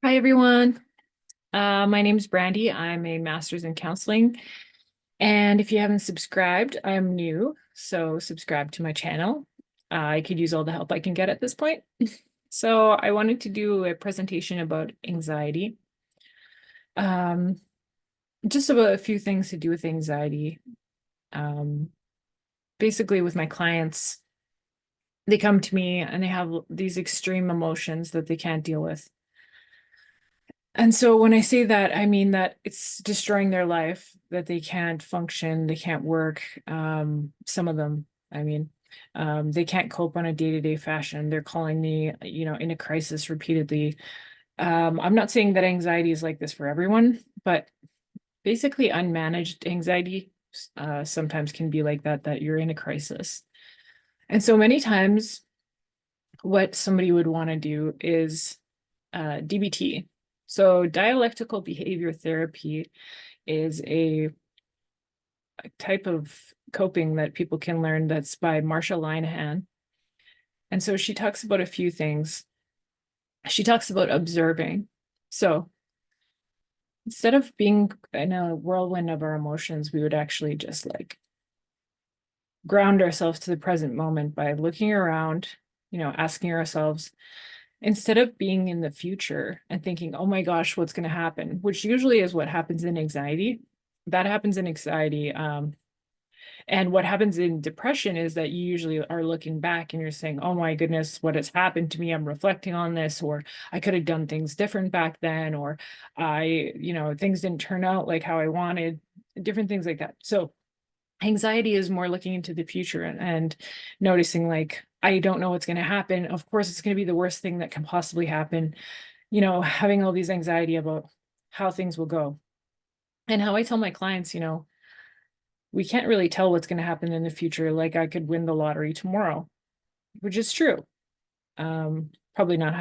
Hi, everyone. My name is Brandy. I'm a master's in counseling. And if you haven't subscribed, I'm new, so subscribe to my channel. I could use all the help I can get at this point. So I wanted to do a presentation about anxiety. Um, just about a few things to do with anxiety. Um, Basically with my clients, they come to me and they have these extreme emotions that they can't deal with. And so when I say that, I mean that it's destroying their life, that they can't function, they can't work. Some of them, they can't cope on a day-to-day fashion. They're calling me, in a crisis repeatedly. I'm not saying that anxiety is like this for everyone, but basically unmanaged anxiety sometimes can be like that you're in a crisis. And so many times what somebody would want to do is DBT. So dialectical behavior therapy is a type of coping that people can learn that's by Marsha Linehan. And so she talks about a few things. She talks about observing. So instead of being in a whirlwind of our emotions, we would actually just like ground ourselves to the present moment by looking around, asking ourselves, instead of being in the future and thinking, oh my gosh, what's going to happen, which usually is what happens in anxiety. That happens in anxiety. And what happens in depression is that you usually are looking back and you're saying, oh my goodness, what has happened to me? I'm reflecting on this, or I could have done things different back then, or things didn't turn out like how I wanted, different things like that. So anxiety is more looking into the future and noticing like, I don't know what's going to happen. Of course, it's going to be the worst thing that can possibly happen, having all these anxiety about how things will go. And how I tell my clients, we can't really tell what's going to happen in the future. Like I could win the lottery tomorrow, which is true. Probably not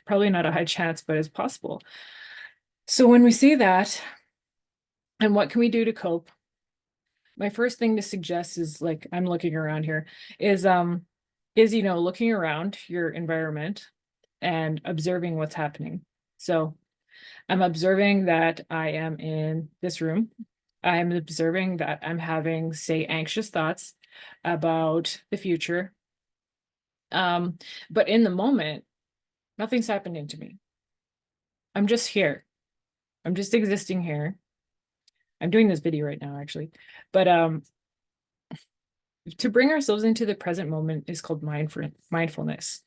probably not a high chance, but it's possible. So when we say that, and what can we do to cope? My first thing to suggest is, like, I'm looking around here, is looking around your environment and observing what's happening. So I'm observing that I am in this room. I'm observing that I'm having, say, anxious thoughts about the future. But in the moment, nothing's happening to me. I'm just here. I'm just existing here. I'm doing this video right now, actually. But to bring ourselves into the present moment is called mindfulness.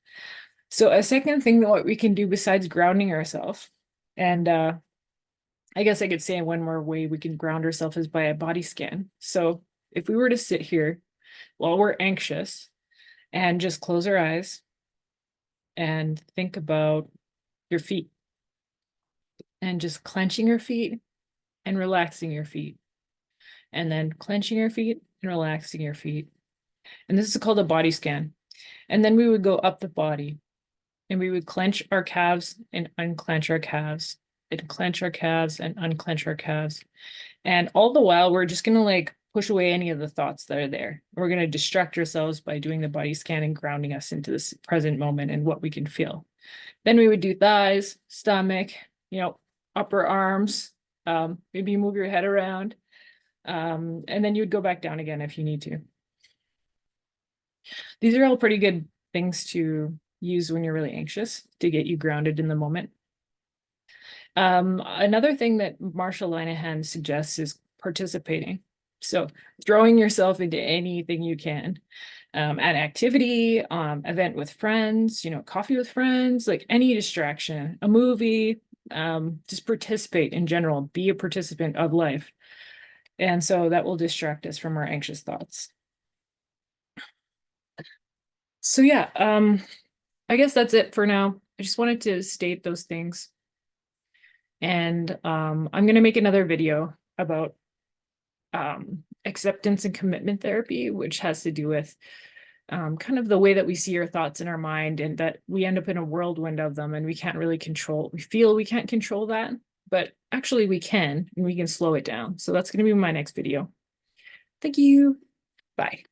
So a second thing that what we can do besides grounding ourselves, and I guess I could say one more way we can ground ourselves is by a body scan. So if we were to sit here while we're anxious and just close our eyes and think about your feet and just clenching your feet and relaxing your feet, and then clenching your feet and relaxing your feet. And this is called a body scan. And then we would go up the body and we would clench our calves and unclench our calves and clench our calves and unclench our calves. And all the while, we're just going to like push away any of the thoughts that are there. We're going to distract ourselves by doing the body scan and grounding us into this present moment and what we can feel. Then we would do thighs, stomach, upper arms, maybe move your head around. And then you would go back down again if you need to. These are all pretty good things to use when you're really anxious to get you grounded in the moment. Another thing that Marsha Linehan suggests is participating. So throwing yourself into anything you can, an activity, event with friends, coffee with friends, like any distraction, a movie, just participate in general, be a participant of life. And so that will distract us from our anxious thoughts. So yeah, I guess that's it for now. I just wanted to state those things. And I'm going to make another video about acceptance and commitment therapy, which has to do with kind of the way that we see our thoughts in our mind, and that we end up in a whirlwind of them and we can't really control. We feel we can't control that, but actually we can, and we can slow it down. So that's going to be my next video. Thank you. Bye.